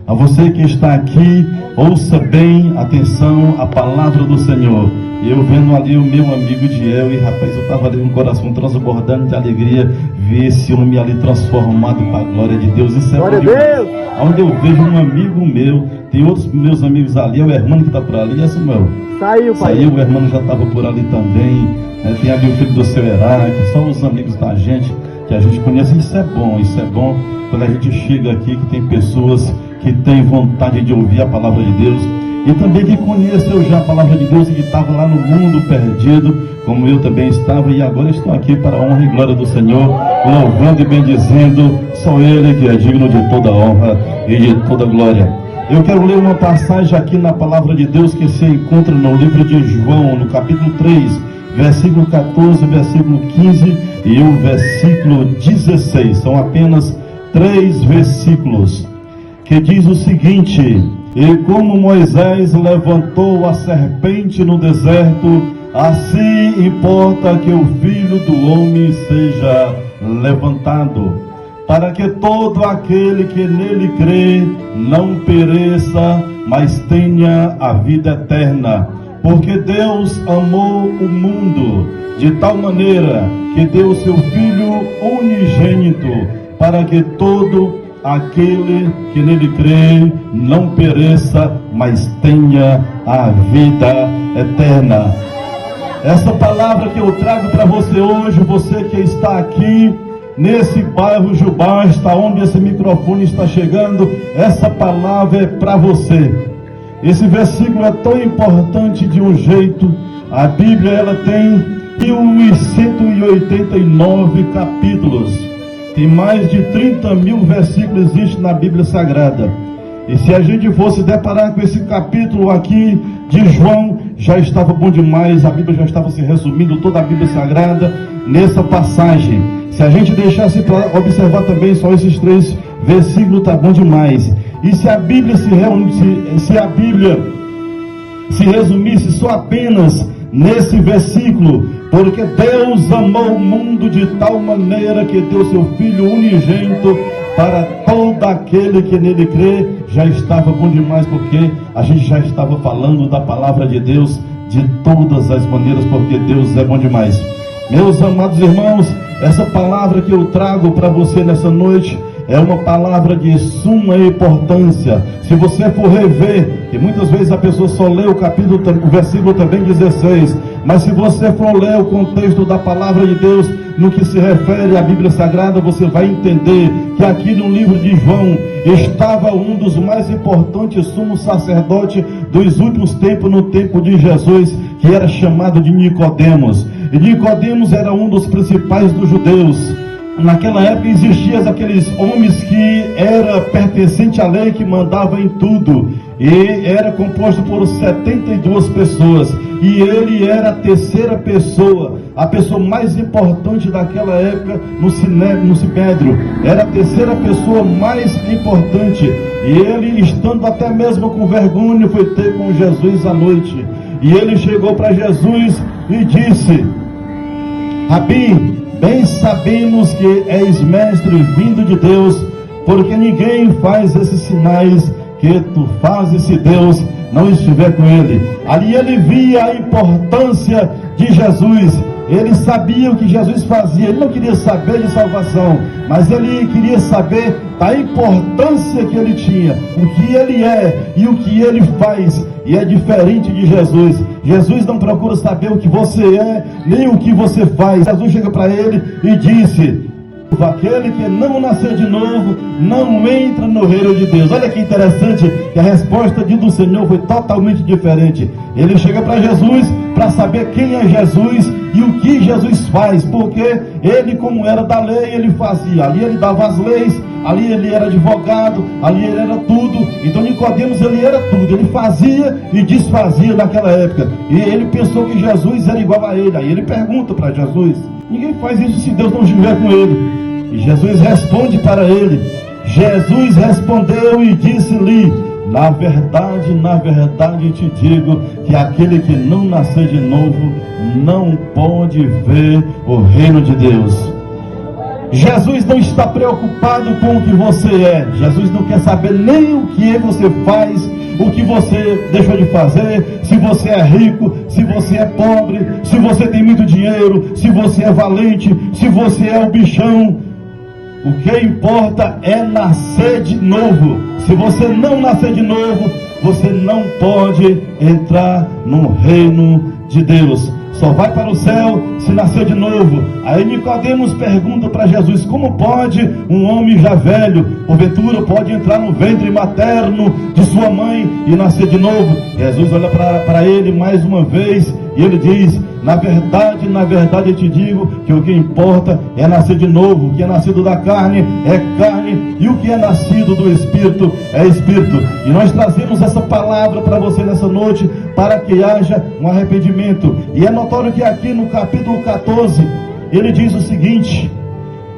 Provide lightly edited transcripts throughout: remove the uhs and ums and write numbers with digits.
A você que está aqui, ouça bem, atenção, a palavra do Senhor. Eu vendo ali o meu amigo Diel, e rapaz, eu estava ali com o coração transbordando de alegria, ver esse homem ali transformado para a glória de Deus. Isso é glória a Deus! Onde eu vejo um amigo meu, tem outros meus amigos ali, é o Hermano que está por ali, é Samuel. Saiu, o Hermano já estava por ali também, né? Tem ali o filho do seu Heráclito, são os amigos da gente, que a gente conhece. Isso é bom quando a gente chega aqui, que tem pessoas que têm vontade de ouvir a palavra de Deus, e também que conheceu já a palavra de Deus, e que estava lá no mundo perdido, como eu também estava, e agora estou aqui para a honra e glória do Senhor, louvando e bendizendo, só Ele que é digno de toda honra e de toda glória. Eu quero ler uma passagem aqui na palavra de Deus que se encontra no livro de João, no capítulo 3, versículo 14, versículo 15 e o versículo 16. São apenas 3 versículos, que diz o seguinte: e como Moisés levantou a serpente no deserto, assim importa que o Filho do Homem seja levantado, para que todo aquele que nele crê não pereça, mas tenha a vida eterna. Porque Deus amou o mundo de tal maneira que deu seu Filho unigênito, para que todo aquele que nele crê não pereça, mas tenha a vida eterna. Essa palavra que eu trago para você hoje, você que está aqui nesse bairro Jubasta, onde esse microfone está chegando, essa palavra é para você. Esse versículo é tão importante de um jeito. A Bíblia, ela tem 1189 capítulos. Tem mais de 30.000 versículos existem na Bíblia Sagrada. E se a gente fosse deparar com esse capítulo aqui de João, já estava bom demais. A Bíblia já estava se resumindo, toda a Bíblia Sagrada nessa passagem. Se a gente deixasse para observar também só esses 3 versículos, tá bom demais. E se a Bíblia se a Bíblia se resumisse só apenas nesse versículo, porque Deus amou o mundo de tal maneira que deu seu Filho unigênito, para todo aquele que nele crê, já estava bom demais, porque a gente já estava falando da palavra de Deus de todas as maneiras, porque Deus é bom demais. Meus amados irmãos, essa palavra que eu trago para você nessa noite é uma palavra de suma importância. Se você for rever, que muitas vezes a pessoa só lê o versículo também 16, mas se você for ler o contexto da palavra de Deus, no que se refere à Bíblia Sagrada, você vai entender que aqui no livro de João estava um dos mais importantes sumos sacerdotes dos últimos tempos, no tempo de Jesus, que era chamado de Nicodemos. E Nicodemos era um dos principais dos judeus. Naquela época existiam aqueles homens que era pertencente à lei, que mandava em tudo, e era composto por 72 pessoas, e ele era a terceira pessoa, a pessoa mais importante daquela época no Sinédrio, era a terceira pessoa mais importante, e ele, estando até mesmo com vergonha, foi ter com Jesus à noite, e ele chegou para Jesus e disse: Rabi, bem sabemos que és mestre vindo de Deus, porque ninguém faz esses sinais que tu fazes se Deus não estiver com ele. Ali ele via a importância de Jesus. Ele sabia o que Jesus fazia. Ele não queria saber de salvação, mas ele queria saber da importância que ele tinha, o que ele é e o que ele faz. E é diferente de Jesus. Jesus não procura saber o que você é, nem o que você faz. Jesus chega para ele e disse: aquele que não nascer de novo não entra no reino de Deus. Olha que interessante, que a resposta do Senhor foi totalmente diferente. Ele chega para Jesus para saber quem é Jesus e o que Jesus faz, porque ele, como era da lei, ele fazia. Ali ele dava as leis, ali ele era advogado, ali ele era tudo. Então Nicodemos, ele era tudo, ele fazia e desfazia naquela época. E ele pensou que Jesus era igual a ele. Aí ele pergunta para Jesus: ninguém faz isso se Deus não estiver com ele. E Jesus responde para ele. Jesus respondeu e disse-lhe: na verdade te digo que aquele que não nascer de novo não pode ver o reino de Deus. Jesus não está preocupado com o que você é. Jesus não quer saber nem o que você faz, o que você deixou de fazer, se você é rico, se você é pobre, se você tem muito dinheiro, se você é valente, se você é o bichão. O que importa é nascer de novo. Se você não nascer de novo, você não pode entrar no reino de Deus. Só vai para o céu se nascer de novo. Aí Nicodemos pergunta para Jesus: como pode um homem já velho, porventura pode entrar no ventre materno de sua mãe e nascer de novo? Jesus olha para ele mais uma vez e ele diz: na verdade eu te digo que o que importa é nascer de novo. O que é nascido da carne é carne, e o que é nascido do Espírito é Espírito. E nós trazemos essa palavra para você nessa noite, para que haja um arrependimento. E é notório que aqui no capítulo 14, ele diz o seguinte: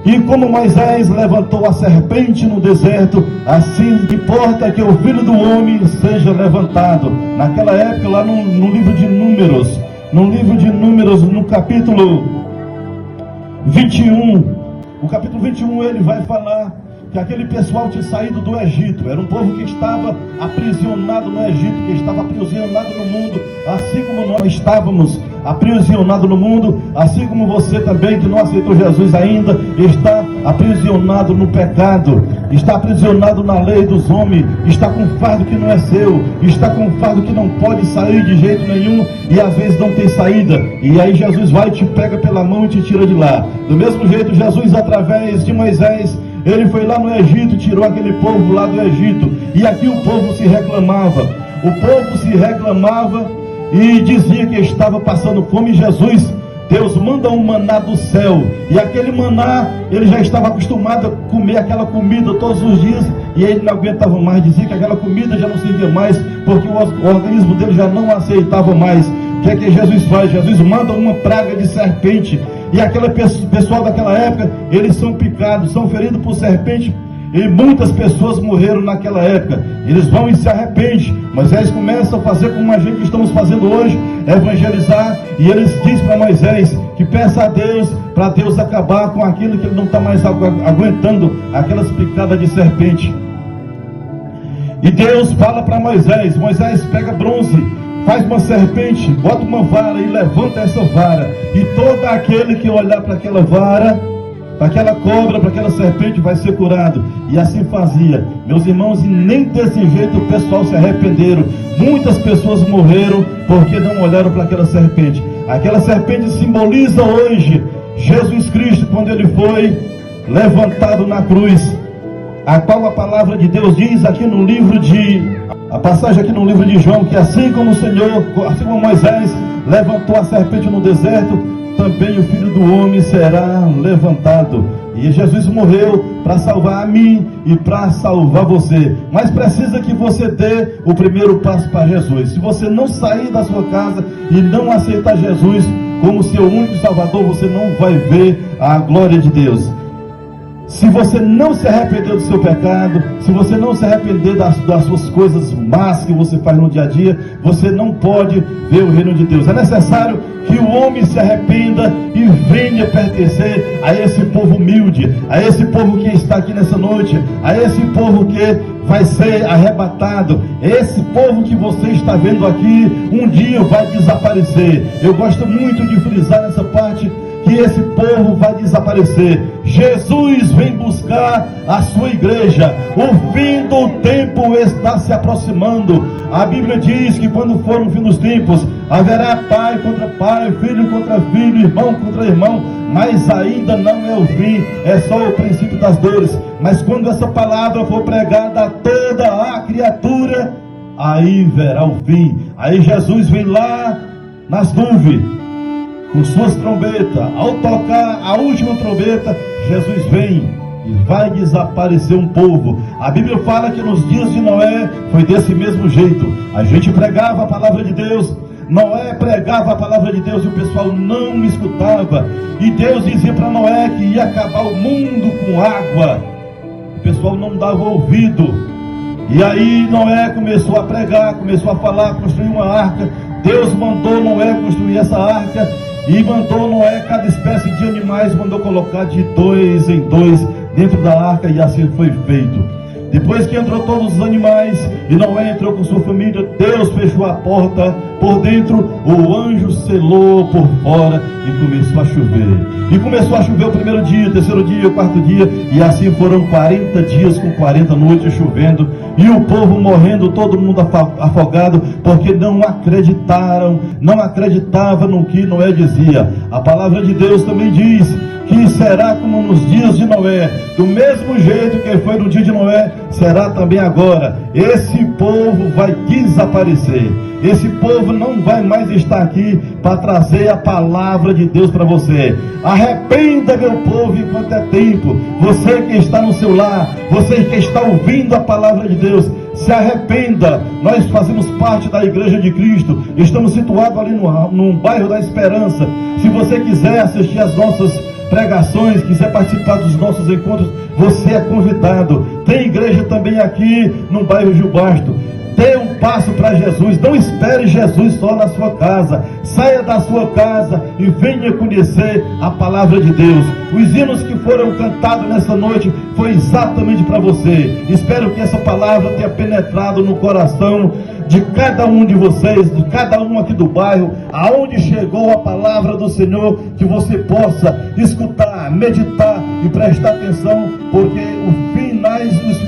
e como Moisés levantou a serpente no deserto, assim importa que o Filho do Homem seja levantado. Naquela época, lá no livro de Números, no capítulo 21, o capítulo 21, ele vai falar que aquele pessoal tinha saído do Egito. Era um povo que estava aprisionado no Egito, que estava aprisionado no mundo, assim como nós estávamos aprisionado no mundo, assim como você também, que não aceitou Jesus ainda, está aprisionado no pecado, está aprisionado na lei dos homens, está com um fardo que não é seu, está com um fardo que não pode sair de jeito nenhum, e às vezes não tem saída. E aí Jesus vai e te pega pela mão e te tira de lá. Do mesmo jeito, Jesus, através de Moisés, ele foi lá no Egito, tirou aquele povo lá do Egito, e aqui o povo se reclamava. E dizia que estava passando fome. Jesus, Deus manda um maná do céu, e aquele maná, ele já estava acostumado a comer aquela comida todos os dias, e ele não aguentava mais, dizia que aquela comida já não servia mais, porque o organismo dele já não aceitava mais. O que é que Jesus faz? Jesus manda uma praga de serpente, e aquele pessoal daquela época, eles são picados, são feridos por serpente, e muitas pessoas morreram naquela época. Eles vão e se arrependem. Moisés começa a fazer como a gente estamos fazendo hoje, evangelizar, e eles dizem para Moisés que peça a Deus, para Deus acabar com aquilo que ele não está mais aguentando, aquelas picadas de serpente. E Deus fala para Moisés: Moisés, pega bronze, faz uma serpente, bota uma vara e levanta essa vara, e todo aquele que olhar para aquela vara, para aquela cobra, para aquela serpente, vai ser curado. E assim fazia, meus irmãos, e nem desse jeito o pessoal se arrependeram. Muitas pessoas morreram porque não olharam para aquela serpente. Aquela serpente simboliza hoje Jesus Cristo, quando ele foi levantado na cruz, a qual a palavra de Deus diz aqui no livro a passagem aqui no livro de João, que assim como Moisés levantou a serpente no deserto, também o Filho do Homem será levantado. E Jesus morreu para salvar a mim e para salvar você. Mas precisa que você dê o primeiro passo para Jesus. Se você não sair da sua casa e não aceitar Jesus como seu único Salvador, você não vai ver a glória de Deus. Se você não se arrepender do seu pecado, se você não se arrepender das suas coisas más que você faz no dia a dia, você não pode ver o reino de Deus. É necessário que o homem se arrependa e venha pertencer a esse povo humilde, a esse povo que está aqui nessa noite, a esse povo que vai ser arrebatado. Esse povo que você está vendo aqui, um dia vai desaparecer. Eu gosto muito de frisar nessa parte que esse povo vai desaparecer. Jesus vem buscar a sua igreja. O fim do tempo está se aproximando. A Bíblia diz que quando for o fim dos tempos, haverá pai contra pai, filho contra filho, irmão contra irmão, mas ainda não é o fim, é só o princípio das dores. Mas quando essa palavra for pregada a toda a criatura, aí verá o fim. Aí Jesus vem lá nas nuvens com suas trombetas. Ao tocar a última trombeta, Jesus vem e vai desaparecer um povo. A Bíblia fala que nos dias de Noé foi desse mesmo jeito. A gente pregava a palavra de Deus, Noé pregava a palavra de Deus e o pessoal não escutava. E Deus dizia para Noé que ia acabar o mundo com água. O pessoal não dava ouvido. E aí Noé começou a pregar, começou a falar, construir uma arca. Deus mandou Noé construir essa arca. e mandou Noé cada espécie de animais, mandou colocar de 2 em 2 dentro da arca, e assim foi feito. Depois que entrou todos os animais e Noé entrou com sua família, Deus fechou a porta por dentro, o anjo selou por fora e começou a chover. E começou a chover o primeiro dia, o terceiro dia, o quarto dia, e assim foram 40 dias com 40 noites chovendo, e o povo morrendo, todo mundo afogado, porque não acreditavam no que Noé dizia. A palavra de Deus também diz que será como nos dias de Noé, do mesmo jeito que foi no dia de Noé, será também agora. Esse povo vai desaparecer. Esse povo não vai mais estar aqui para trazer a palavra de Deus para você. Arrependa, meu povo, enquanto é tempo. Você que está no seu lar, você que está ouvindo a palavra de Deus, se arrependa. Nós fazemos parte da Igreja de Cristo, estamos situados ali no bairro da Esperança. Se você quiser assistir as nossas pregações, quiser participar dos nossos encontros, você é convidado. Tem igreja também aqui no bairro Gil Basto. Dê um passo para Jesus, não espere Jesus só na sua casa. Saia da sua casa e venha conhecer a palavra de Deus. Os hinos que foram cantados nessa noite foi exatamente para você. Espero que essa palavra tenha penetrado no coração de cada um de vocês, de cada um aqui do bairro, aonde chegou a palavra do Senhor, que você possa escutar, meditar e prestar atenção, porque os finais dos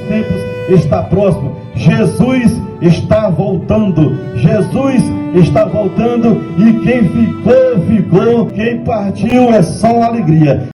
tempos está próximo. Jesus está voltando. Jesus está voltando, e quem ficou, ficou. Quem partiu é só alegria.